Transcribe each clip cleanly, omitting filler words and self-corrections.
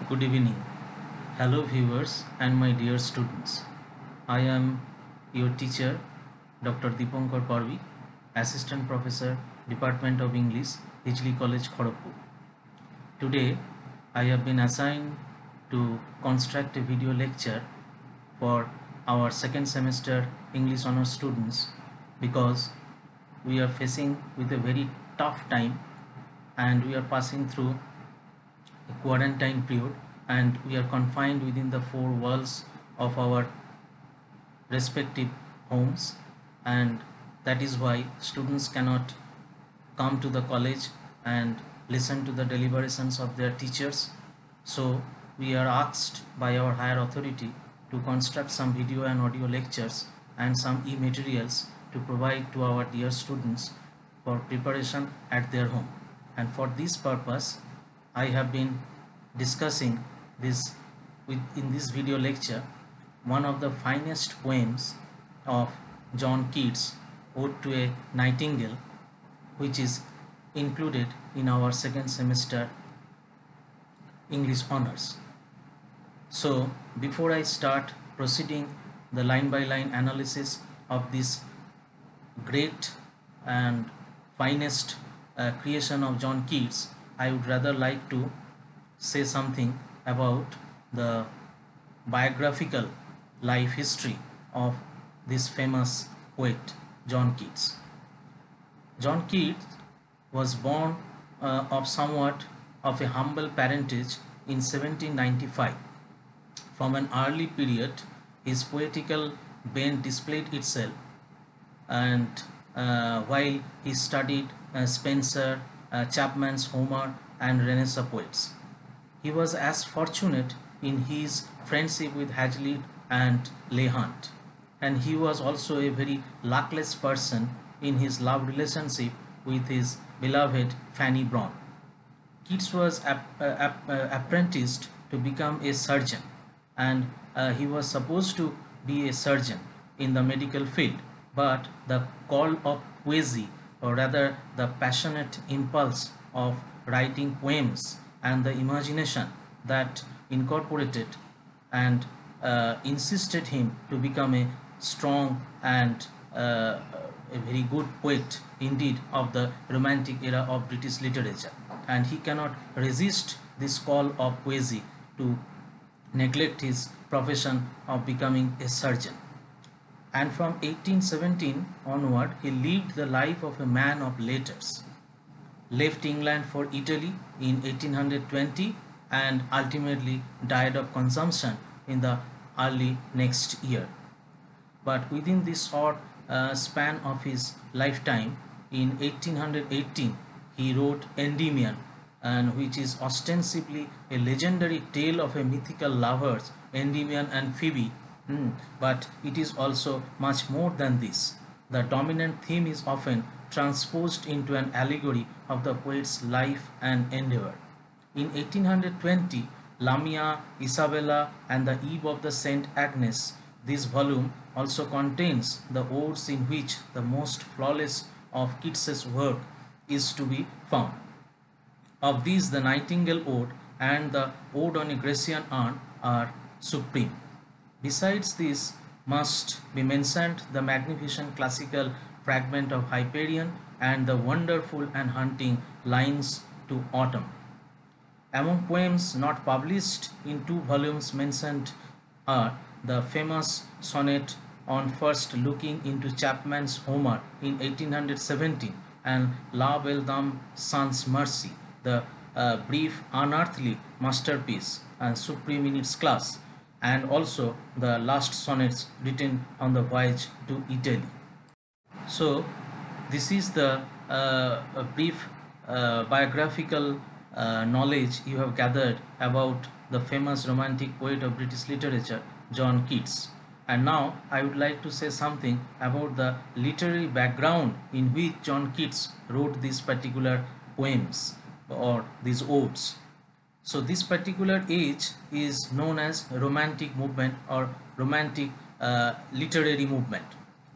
Good evening. Hello viewers and my dear students. I am your teacher Dr. Dipankar Parvi, Assistant Professor, Department of English, Hijli College, Kharagpur. Today I have been assigned to construct a video lecture for our second semester English honors students because we are facing with a very tough time and we are passing through a quarantine period and we are confined within the four walls of our respective homes, and that is why students cannot come to the college and listen to the deliberations of their teachers. So we are asked by our higher authority to construct some video and audio lectures and some e-materials to provide to our dear students for preparation at their home. And for this purpose I have been discussing this in this video lecture one of the finest poems of John Keats, Ode to a Nightingale, which is included in our second semester English honors. So before I start proceeding the line by line analysis of this great and finest creation of John Keats, I would rather like to say something about the biographical life history of this famous poet John Keats. John Keats was born of somewhat of a humble parentage in 1795. From an early period his poetical bent displayed itself, and while he studied Spenser, Chapman's Homer and Renaissance poets. He was as fortunate in his friendship with Hazlitt and Leigh Hunt, and he was also a very luckless person in his love relationship with his beloved Fanny Brawne. Keats was apprenticed to become a surgeon, and he was supposed to be a surgeon in the medical field, but the call of poesy, or rather the passionate impulse of writing poems and the imagination that incorporated and insisted him to become a strong and a very good poet indeed of the romantic era of British literature, and he cannot resist this call of poesy to neglect his profession of becoming a surgeon. And from 1817 onward he lived the life of a man of letters, left England for Italy in 1820 and ultimately died of consumption in the early next year. But within this short span of his lifetime, in 1818 he wrote Endymion, and which is ostensibly a legendary tale of a mythical lovers, Endymion and Phoebe. But it is also much more than this. The dominant theme is often transposed into an allegory of the poet's life and endeavor. In 1820, Lamia, Isabella and the Eve of the Saint Agnes, this volume also contains the odes in which the most flawless of Keats's work is to be found. Of these, the Nightingale Ode and the Ode on a Grecian Urn are supreme. Besides this must be mentioned the magnificent classical fragment of Hyperion and the wonderful and haunting lines to Autumn. Among poems not published in two volumes mentioned are the famous sonnet on first looking into Chapman's Homer in 1817 and La Belle Dame sans Mercy, the brief unearthly masterpiece and supreme in its class, and also the last sonnets written on the voyage to Italy. So this is the brief biographical knowledge you have gathered about the famous romantic poet of British literature, John Keats. And now I would like to say something about the literary background in which John Keats wrote these particular poems or these odes. So this particular age is known as romantic movement or romantic literary movement.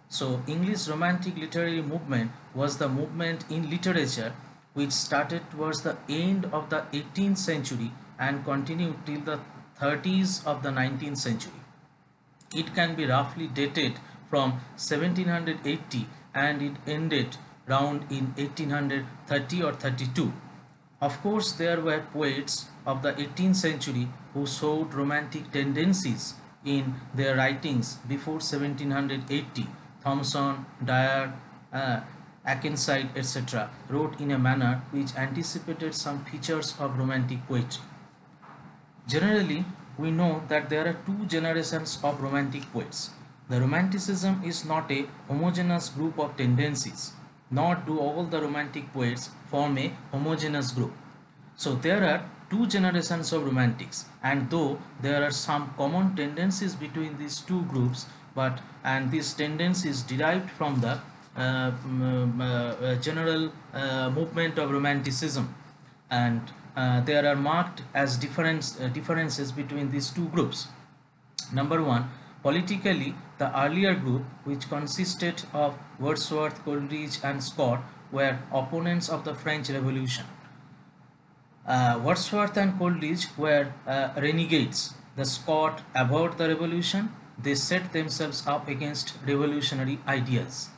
So English romantic literary movement was the movement in literature which started towards the end of the 18th century and continued till the 30s of the 19th century. It can be roughly dated from 1780 and it ended round in 1830 or 32. Of course, there were poets of the 18th century who showed romantic tendencies in their writings before 1780. Thomson, Dyer, Akenside, etc. wrote in a manner which anticipated some features of romantic poetry. Generally, we know that there are two generations of romantic poets. The Romanticism is not a homogeneous group of tendencies, nor do all the romantic poets form a homogeneous group. So there are two generations of romantics, and though there are some common tendencies between these two groups, and these tendencies derived from the general movement of Romanticism, and there are marked as differences between these two groups. Number one, politically, the earlier group, which consisted of Wordsworth, Coleridge, and Scott, were opponents of the French Revolution. Wordsworth and Coleridge were renegades. The Scott abhorred the revolution. They set themselves up against revolutionary ideas.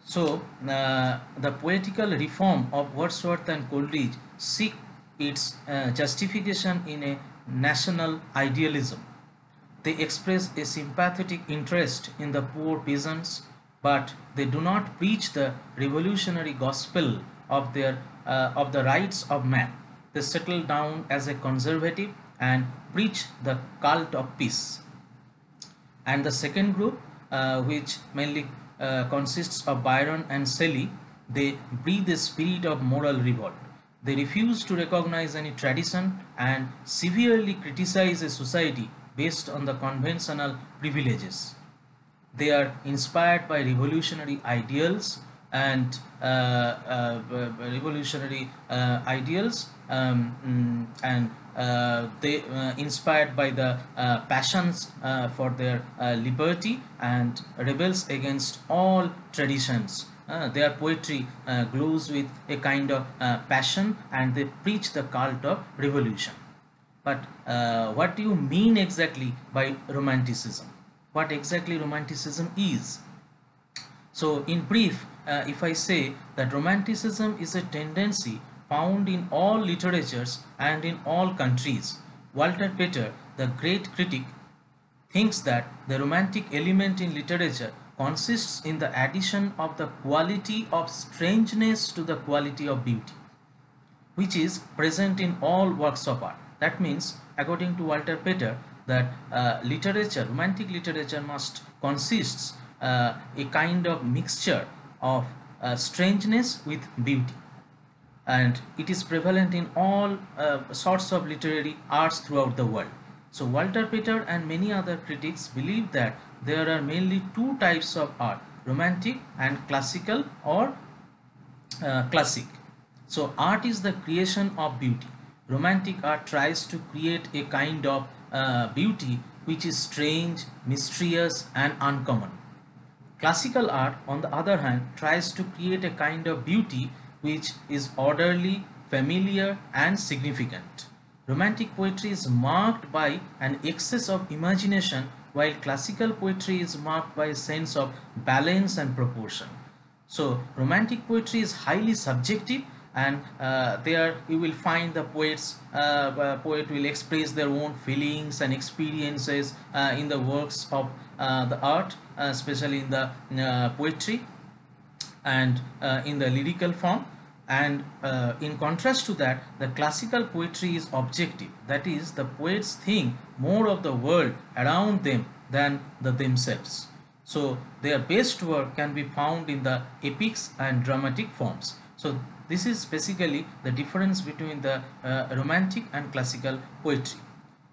So, the poetical reform of Wordsworth and Coleridge seek its justification in a national idealism. They express a sympathetic interest in the poor peasants, but they do not preach the revolutionary gospel of the rights of man. They settle down as a conservative and preach the cult of peace. And the second group, which mainly consists of Byron and Shelley, they breathe a spirit of moral revolt. They refuse to recognize any tradition and severely criticize a society based on the conventional privileges. They are inspired by revolutionary ideals and they inspired by the passions for their liberty and rebels against all traditions. Their poetry glows with a kind of passion, and they preach the cult of revolution. But what do you mean exactly by Romanticism? What exactly Romanticism is? So in brief, if I say that Romanticism is a tendency found in all literatures and in all countries, Walter Pater, the great critic, thinks that the romantic element in literature consists in the addition of the quality of strangeness to the quality of beauty, which is present in all works of art. That means, according to Walter Pater, that romantic literature must consists a kind of mixture of strangeness with beauty, and it is prevalent in all sorts of literary arts throughout the world. So Walter Pater and many other critics believe that there are mainly two types of art: romantic and classical or classic. So art is the creation of beauty. Romantic art tries to create a kind of beauty which is strange, mysterious, and uncommon. Classical art, on the other hand, tries to create a kind of beauty which is orderly, familiar, and significant. Romantic poetry is marked by an excess of imagination, while classical poetry is marked by a sense of balance and proportion. So romantic poetry is highly subjective, and there you will find the poet will express their own feelings and experiences in the works of the art, especially in the poetry and in the lyrical form. And in contrast to that, the classical poetry is objective. That is, the poets think more of the world around them than themselves. So their best work can be found in the epics and dramatic forms. So this is basically the difference between the romantic and classical poetry.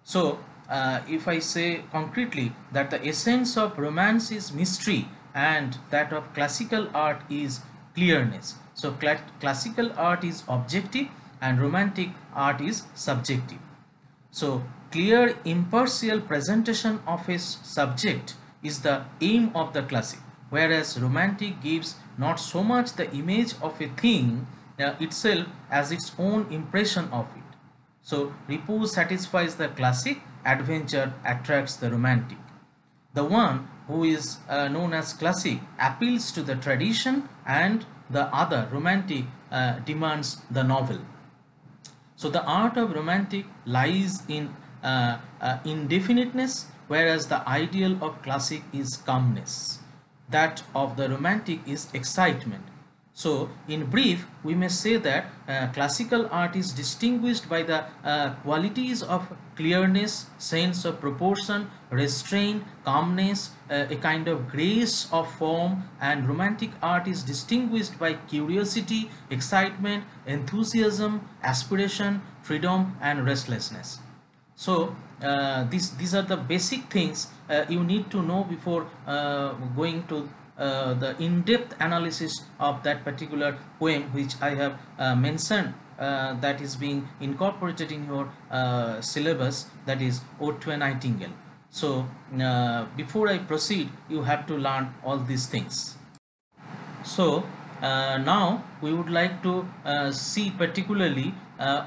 So if I say concretely that the essence of romance is mystery and that of classical art is clearness. So classical art is objective and romantic art is subjective. So clear impartial presentation of a subject is the aim of the classic, whereas romantic gives not so much the image of a thing itself as its own impression of it. So repose satisfies the classic, adventure attracts the romantic. The one who is known as classic appeals to the tradition, and the other, romantic, demands the novel. So the art of romantic lies in indefiniteness, whereas the ideal of classic is calmness. That of the romantic is excitement. So in brief, we may say that classical art is distinguished by the qualities of clearness, sense of proportion, restraint, calmness, a kind of grace of form, and romantic art is distinguished by curiosity, excitement, enthusiasm, aspiration, freedom, and restlessness. So these are the basic things you need to know before going to the in-depth analysis of that particular poem which I have mentioned, that is being incorporated in your syllabus, that is Ode to a Nightingale. So before I proceed, you have to learn all these things. So now we would like to see particularly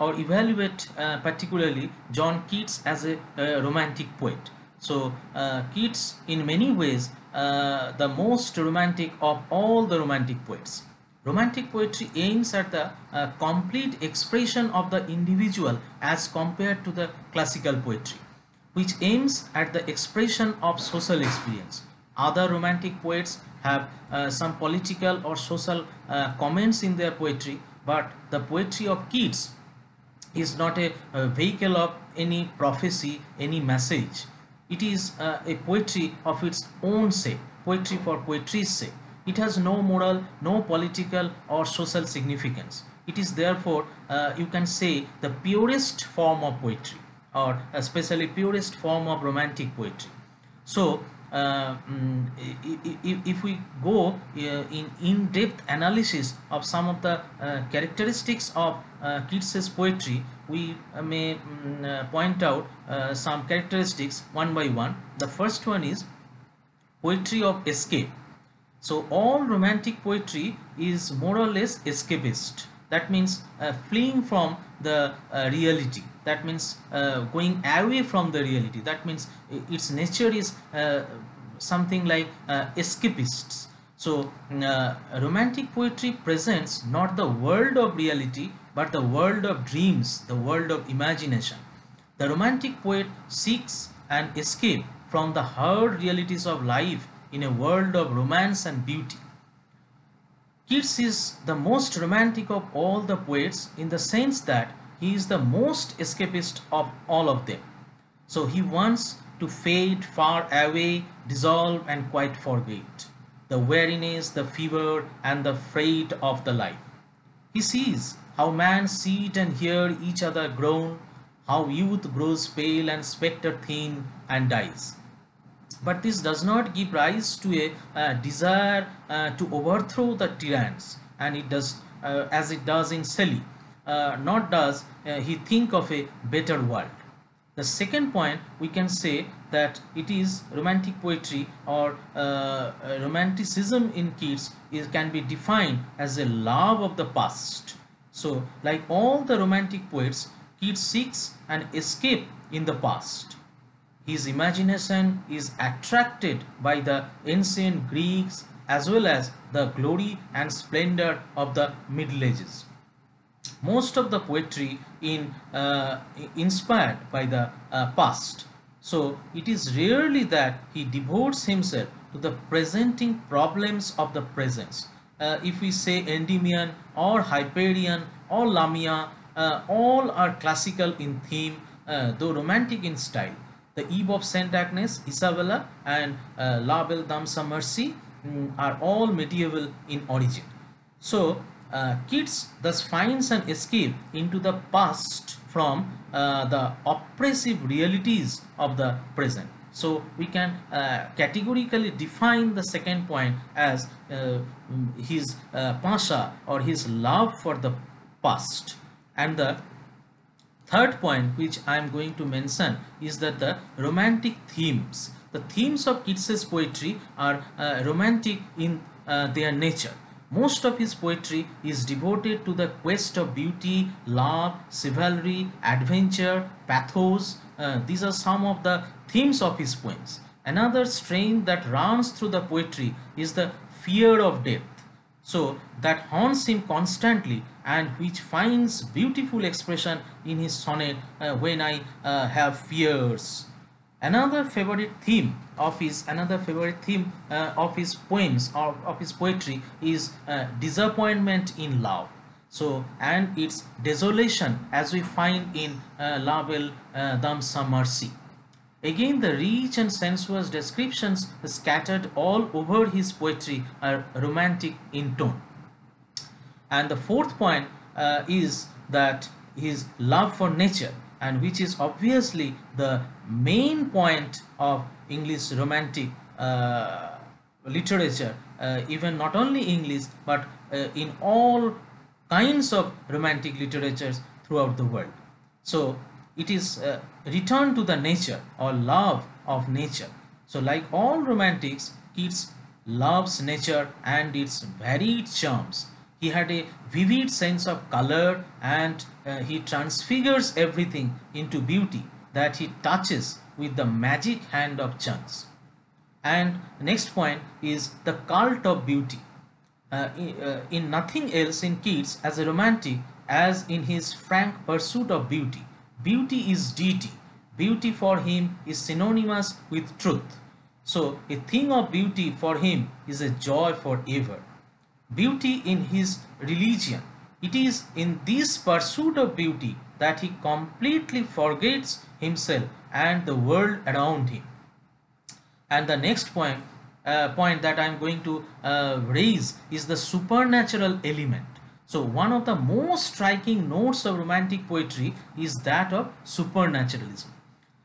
or evaluate particularly John Keats as a romantic poet. So Keats in many ways the most romantic of all the romantic poets. Romantic poetry aims at the complete expression of the individual as compared to the classical poetry, which aims at the expression of social experience. Other romantic poets have some political or social comments in their poetry, but the poetry of Keats is not a vehicle of any prophecy, any message. It is a poetry of its own sake, poetry for poetry's sake. It has no moral, no political or social significance. It is therefore, you can say, the purest form of poetry, or especially purest form of romantic poetry. So if we go in in-depth analysis of some of the characteristics of Keats's poetry, we may point out some characteristics one by one. The first one is poetry of escape. So all romantic poetry is more or less escapist. That means fleeing from the reality. That means going away from the reality. That means its nature is something like escapists. So romantic poetry presents not the world of reality, but the world of dreams, the world of imagination. The romantic poet seeks an escape from the hard realities of life in a world of romance and beauty. Keats is the most romantic of all the poets in the sense that he is the most escapist of all of them. So he wants to fade far away, dissolve and quite forget the weariness, the fever and the freight of the life. He sees how man sit and hear each other groan, how youth grows pale and spectre thin and dies. But this does not give rise to a desire to overthrow the tyrants, and it does as it does in Shelley. Nor does he think of a better world. The second point, we can say that it is romantic poetry or romanticism in Keats can be defined as a love of the past. So, like all the romantic poets, Keats seeks an escape in the past. His imagination is attracted by the ancient Greeks as well as the glory and splendor of the Middle Ages. Most of the poetry inspired by the past. So it is rarely that he devotes himself to the presenting problems of the present. If we say Endymion or Hyperion or Lamia, all are classical in theme, though romantic in style. The Eve of Saint Agnes, Isabella and La Belle Dame sans Merci are all medieval in origin. So Keats thus finds an escape into the past from the oppressive realities of the present. So we can categorically define the second point as his pasha or his love for the past. And the third point which I am going to mention is that the romantic themes. The themes of Keats's poetry are romantic in their nature. Most of his poetry is devoted to the quest of beauty, love, chivalry, adventure, pathos. These are some of the themes of his poems. Another strain that runs through the poetry is the fear of death, so that haunts him constantly and which finds beautiful expression in his sonnet, When I Have Fears. Another favorite theme of his poems or of his poetry is disappointment in love. So, and its desolation, as we find in La Belle Dame sans Merci. Again, the rich and sensuous descriptions scattered all over his poetry are romantic in tone. And the fourth point is that his love for nature, and which is obviously the main point of English romantic literature, even not only English but in all kinds of romantic literatures throughout the world. So it is return to the nature or love of nature. So like all romantics, Keats loves nature and its varied charms. He had a vivid sense of color, and he transfigures everything into beauty that he touches with the magic hand of chance. And next point is the cult of beauty. In nothing else in Keats as a romantic as in his frank pursuit of beauty. Beauty is deity. Beauty for him is synonymous with truth. So a thing of beauty for him is a joy forever. Beauty in his religion. It is in this pursuit of beauty that he completely forgets himself and the world around him. And the next point that I am going to raise is the supernatural element. So one of the most striking notes of romantic poetry is that of supernaturalism.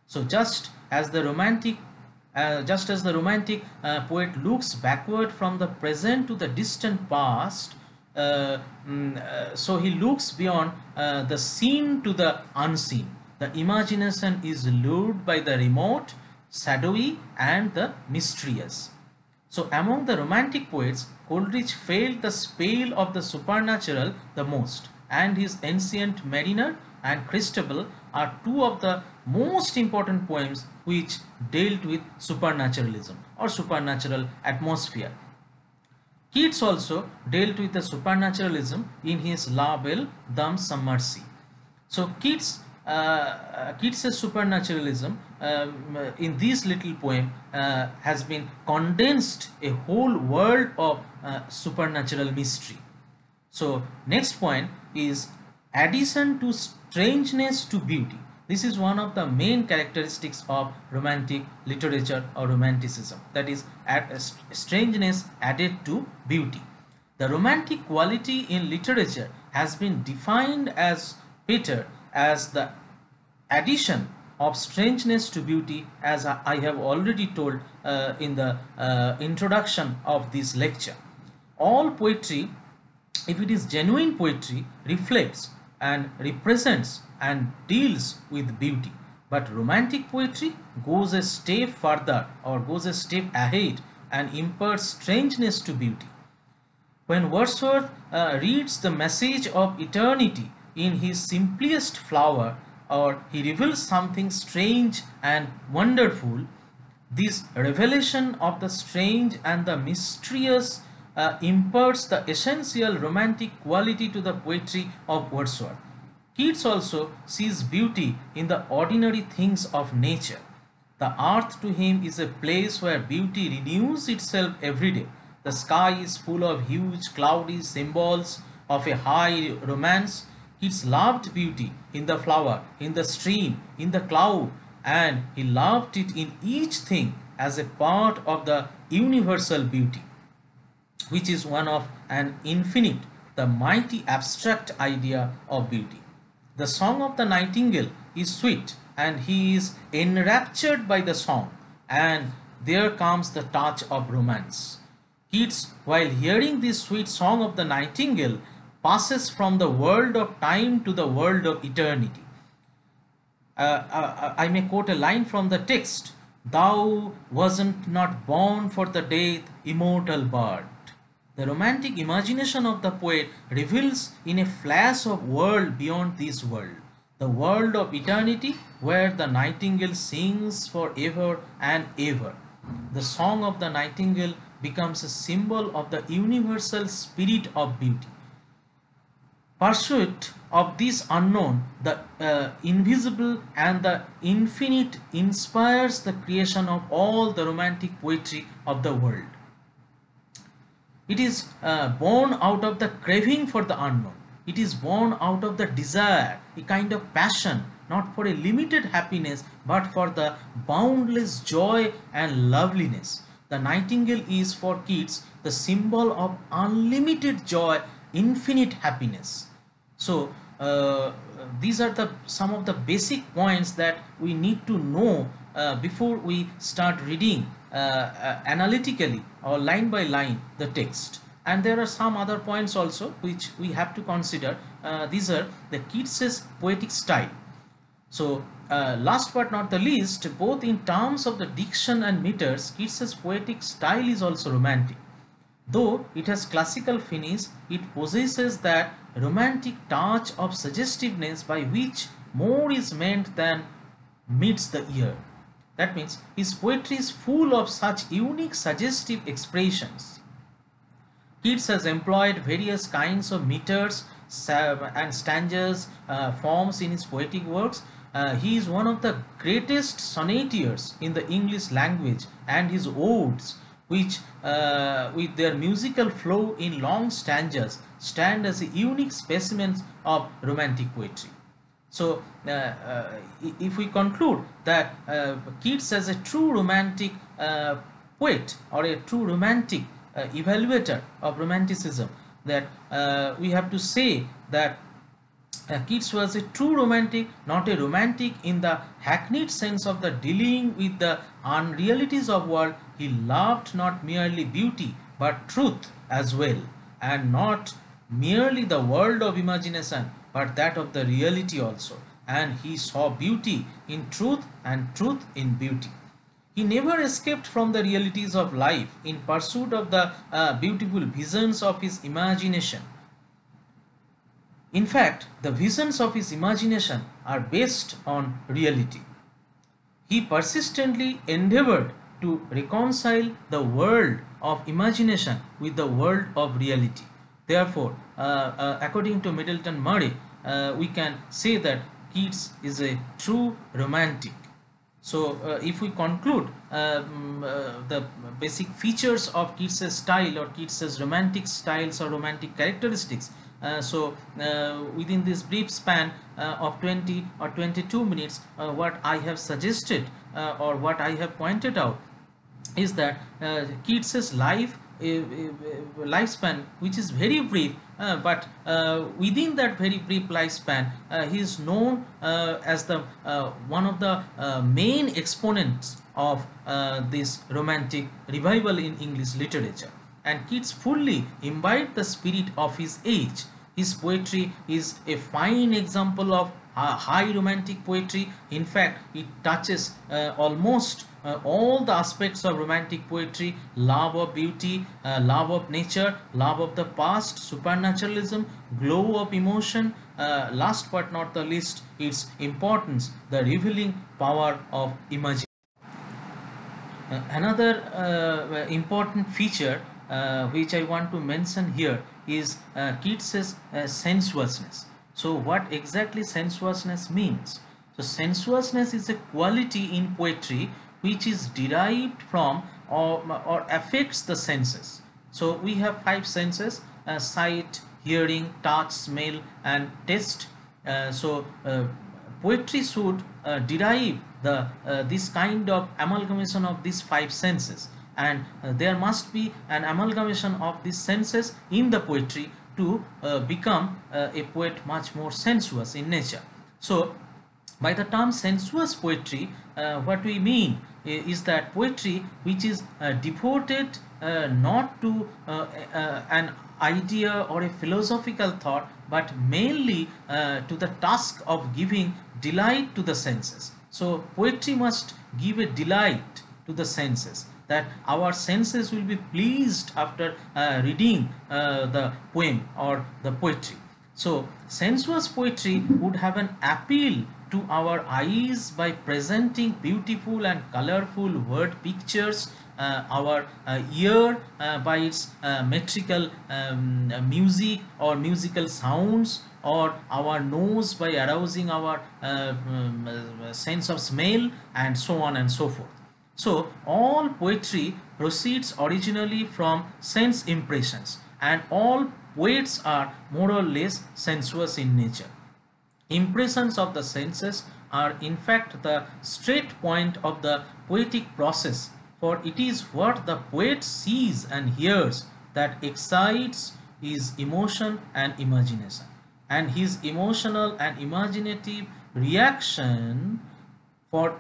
So just as the romantic poet looks backward from the present to the distant past, so he looks beyond the seen to the unseen. The imagination is lured by the remote, shadowy, and the mysterious. So among the romantic poets, Coleridge felt the spell of the supernatural the most, and his Ancient Mariner and Christabel are two of the most important poems which dealt with supernaturalism or supernatural atmosphere. Keats also dealt with the supernaturalism in his La Belle Dame sans Merci. So Keats's supernaturalism in this little poem has been condensed a whole world of supernatural mystery. So next point is addition to strangeness to beauty. This is one of the main characteristics of romantic literature or romanticism, that is strangeness added to beauty. The romantic quality in literature has been defined as better as the addition of strangeness to beauty, as I have already told in the introduction of this lecture. All poetry, if it is genuine poetry, reflects and represents and deals with beauty. But romantic poetry goes a step further or goes a step ahead and imparts strangeness to beauty. When Wordsworth reads the message of eternity in his simplest flower, or he reveals something strange and wonderful, this revelation of the strange and the mysterious imparts the essential romantic quality to the poetry of Wordsworth. Keats also sees beauty in the ordinary things of nature. The earth to him is a place where beauty renews itself every day. The sky is full of huge cloudy symbols of a high romance. Keats loved beauty in the flower, in the stream, in the cloud, and he loved it in each thing as a part of the universal beauty, which is one of an infinite, the mighty abstract idea of beauty. The song of the nightingale is sweet, and he is enraptured by the song, and there comes the touch of romance. Keats, while hearing this sweet song of the nightingale, passes from the world of time to the world of eternity. I may quote a line from the text: "Thou wasn't not born for the death, immortal bird." The romantic imagination of the poet reveals in a flash of world beyond this world, the world of eternity where the nightingale sings forever and ever. The song of the nightingale becomes a symbol of the universal spirit of beauty. Pursuit of this unknown, the invisible and the infinite inspires the creation of all the romantic poetry of the world. It is born out of the craving for the unknown. It is born out of the desire, a kind of passion, not for a limited happiness, but for the boundless joy and loveliness. The nightingale is for Keats the symbol of unlimited joy, infinite happiness. So these are some of the basic points that we need to know before we start reading analytically or line by line the text. And there are some other points also which we have to consider. These are the Keats's poetic style. So last but not the least, both in terms of the diction and meters, Keats's poetic style is also romantic. Though it has classical finish, it possesses that romantic touch of suggestiveness by which more is meant than meets the ear. That means his poetry is full of such unique suggestive expressions. Keats has employed various kinds of meters and stanzas forms in his poetic works. He is one of the greatest sonneteers in the English language, and his odes, which with their musical flow in long stanzas, stand as a unique specimens of romantic poetry. So if we conclude that Keats as a true romantic poet or a true romantic evaluator of romanticism, that we have to say that Keats was a true romantic, not a romantic in the hackneyed sense of the dealing with the unrealities of world. He loved not merely beauty but truth as well, and not merely the world of imagination but that of the reality also. And he saw beauty in truth and truth in beauty. He never escaped from the realities of life in pursuit of the beautiful visions of his imagination. In fact, the visions of his imagination are based on reality. He persistently endeavored to reconcile the world of imagination with the world of reality. Therefore, according to Middleton Murray, we can say that Keats is a true romantic. So, if we conclude the basic features of Keats's style or Keats's romantic styles or romantic characteristics, within this brief span of 20 or 22 minutes, what I have suggested or what I have pointed out is that Keats's lifespan, which is very brief, but within that very brief lifespan, he is known as the one of the main exponents of this romantic revival in English literature. And Keats fully imbibed the spirit of his age. His poetry is a fine example of high romantic poetry. In fact, it touches almost all the aspects of romantic poetry: love of beauty, love of nature, love of the past, supernaturalism, glow of emotion, last but not the least, its importance, the revealing power of imagination. Another important feature which I want to mention here is Keats's sensuousness. So what exactly sensuousness means? So sensuousness is a quality in poetry which is derived from or affects the senses. So we have five senses: sight, hearing, touch, smell and taste. Poetry should derive this kind of amalgamation of these five senses, and there must be an amalgamation of these senses in the poetry to become a poet much more sensuous in nature. So by the term sensuous poetry, what we mean is that poetry which is devoted not to an idea or a philosophical thought, but mainly to the task of giving delight to the senses. So poetry must give a delight to the senses. that our senses will be pleased after reading the poem or the poetry. So sensuous poetry would have an appeal to our eyes by presenting beautiful and colorful word pictures, our ear by its metrical music or musical sounds, or our nose by arousing our sense of smell, and so on and so forth. So all poetry proceeds originally from sense impressions, and all poets are more or less sensuous in nature. Impressions of the senses are in fact the straight point of the poetic process, for it is what the poet sees and hears that excites his emotion and imagination, and his emotional and imaginative reaction for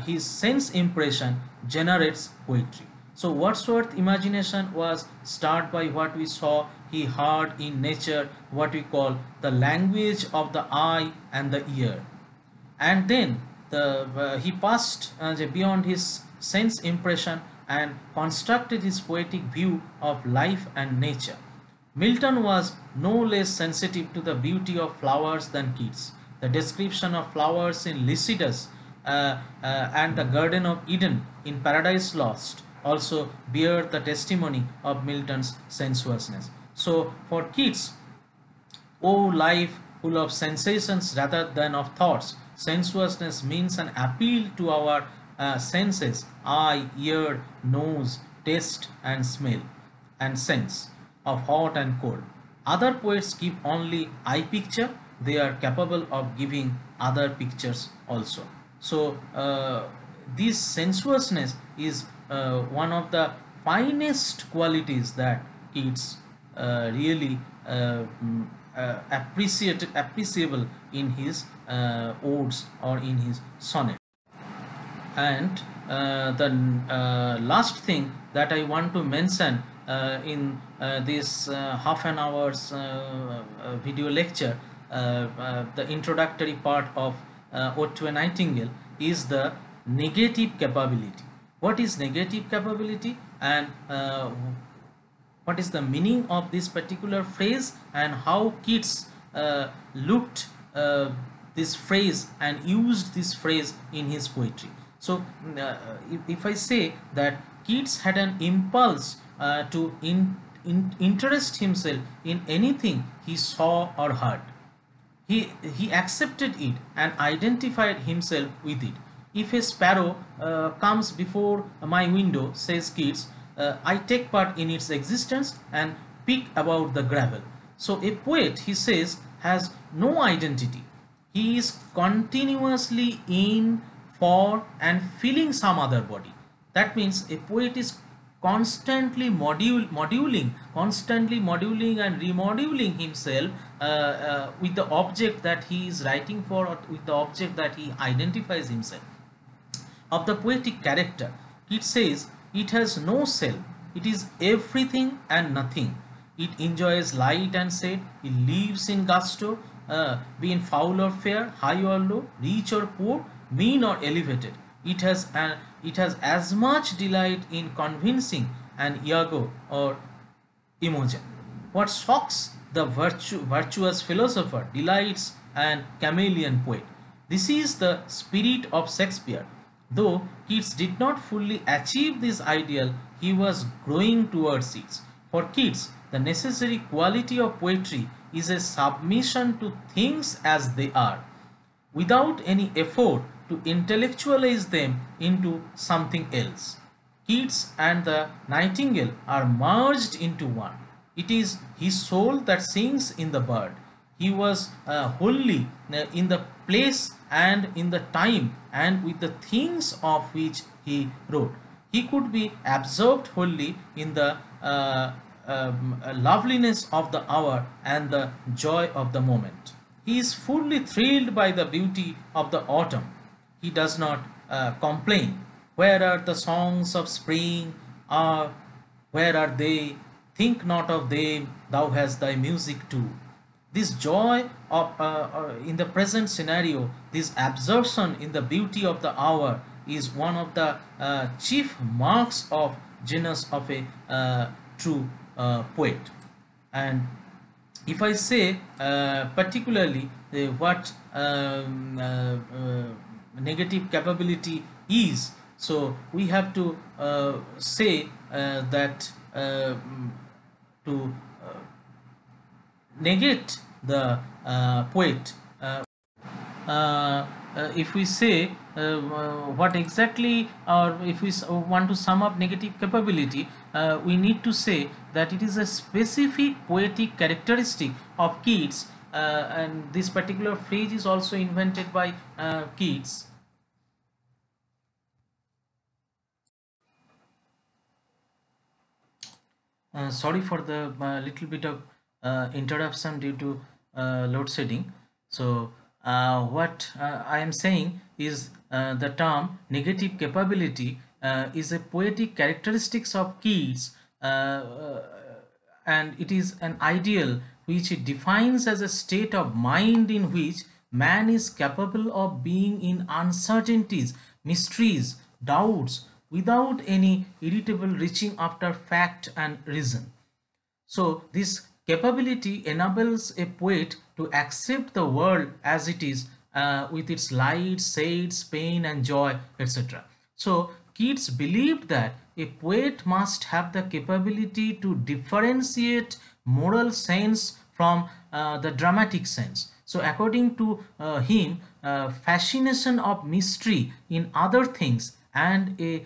his sense impression generates poetry. So Wordsworth's imagination was stirred by what we saw, he heard in nature, what we call the language of the eye and the ear. And then he passed beyond his sense impression and constructed his poetic view of life and nature. Milton was no less sensitive to the beauty of flowers than Keats. The description of flowers in Lycidas and the Garden of Eden in Paradise Lost also bear the testimony of Milton's sensuousness. So for Keats, "O life full of sensations rather than of thoughts, sensuousness means an appeal to our senses, eye, ear, nose, taste and smell, and sense of hot and cold. Other poets give only eye picture, they are capable of giving other pictures also." So this sensuousness is one of the finest qualities that Keats really appreciable in his odes or in his sonnet. And the last thing that I want to mention in this half an hour's video lecture, the introductory part of Ode to a Nightingale, is the negative capability. What is negative capability, and what is the meaning of this particular phrase, and how Keats looked this phrase and used this phrase in his poetry. So if I say that Keats had an impulse to interest himself in anything he saw or heard, he accepted it and identified himself with it. If a sparrow comes before my window, says Keats, I take part in its existence and pick about the gravel. So a poet, he says, has no identity. He is continuously in, for and feeling some other body. That means a poet is constantly moduling and remoduling himself with the object that he is writing for, or with the object that he identifies himself. Of the poetic character, it says, it has no self, it is everything and nothing. It enjoys light and shade, it lives in gusto, be in foul or fair, high or low, rich or poor, mean or elevated. It has as much delight in convincing an Iago or Imogen. What shocks the virtuous philosopher delights an chameleon poet. This is the spirit of Shakespeare. Though Keats did not fully achieve this ideal, he was growing towards it. For Keats, the necessary quality of poetry is a submission to things as they are, without any effort to intellectualize them into something else. Keats and the Nightingale are merged into one. It is his soul that sings in the bird. He was wholly in the place and in the time and with the things of which he wrote. He could be absorbed wholly in the loveliness of the hour and the joy of the moment. He is fully thrilled by the beauty of the autumn. He does not complain. Where are the songs of spring? Where are they? Think not of them, thou hast thy music too. This joy of in the present scenario, this absorption in the beauty of the hour is one of the chief marks of genius of a true poet. And if I say particularly what negative capability is, so we have to say that to negate the poet. If we say what exactly, or if we want to sum up negative capability, we need to say that it is a specific poetic characteristic of Keats, and this particular phrase is also invented by Keats. Sorry for the little bit of interruption due to load shedding. So, what I am saying is the term negative capability is a poetic characteristics of Keats, and it is an ideal which it defines as a state of mind in which man is capable of being in uncertainties, mysteries, doubts, without any irritable reaching after fact and reason. So this capability enables a poet to accept the world as it is, with its light, shades, pain and joy, etc. So Keats believed that a poet must have the capability to differentiate moral sense from the dramatic sense. So according to fascination of mystery in other things and a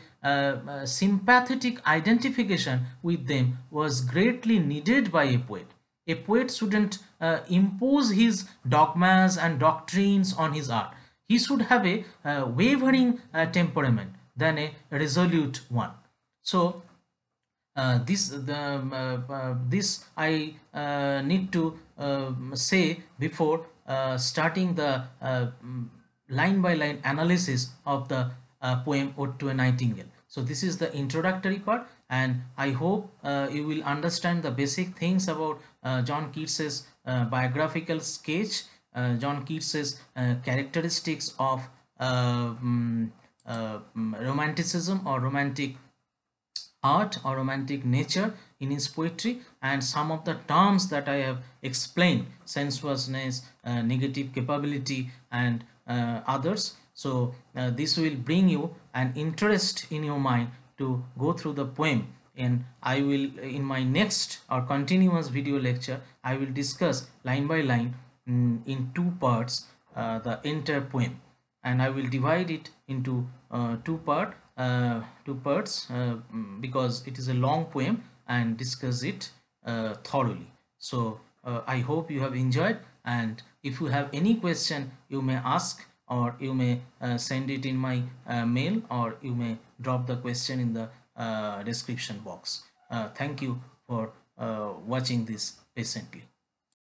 sympathetic identification with them was greatly needed by a poet. A poet shouldn't impose his dogmas and doctrines on his art. He should have a wavering temperament than a resolute one. So this I need to say before starting the line by line analysis of the poem Ode to a Nightingale. So this is the introductory part, and I hope you will understand the basic things about John Keats's biographical sketch, John Keats's characteristics of romanticism or romantic art or romantic nature in his poetry, and some of the terms that I have explained: sensuousness, negative capability and others. So this will bring you an interest in your mind to go through the poem, and I will, in my next or continuous video lecture, I will discuss line by line in two parts the entire poem, and I will divide it into two parts because it is a long poem, and discuss it thoroughly. So I hope you have enjoyed, and if you have any question you may ask, or you may send it in my mail, or you may drop the question in the description box. Thank you for watching this patiently.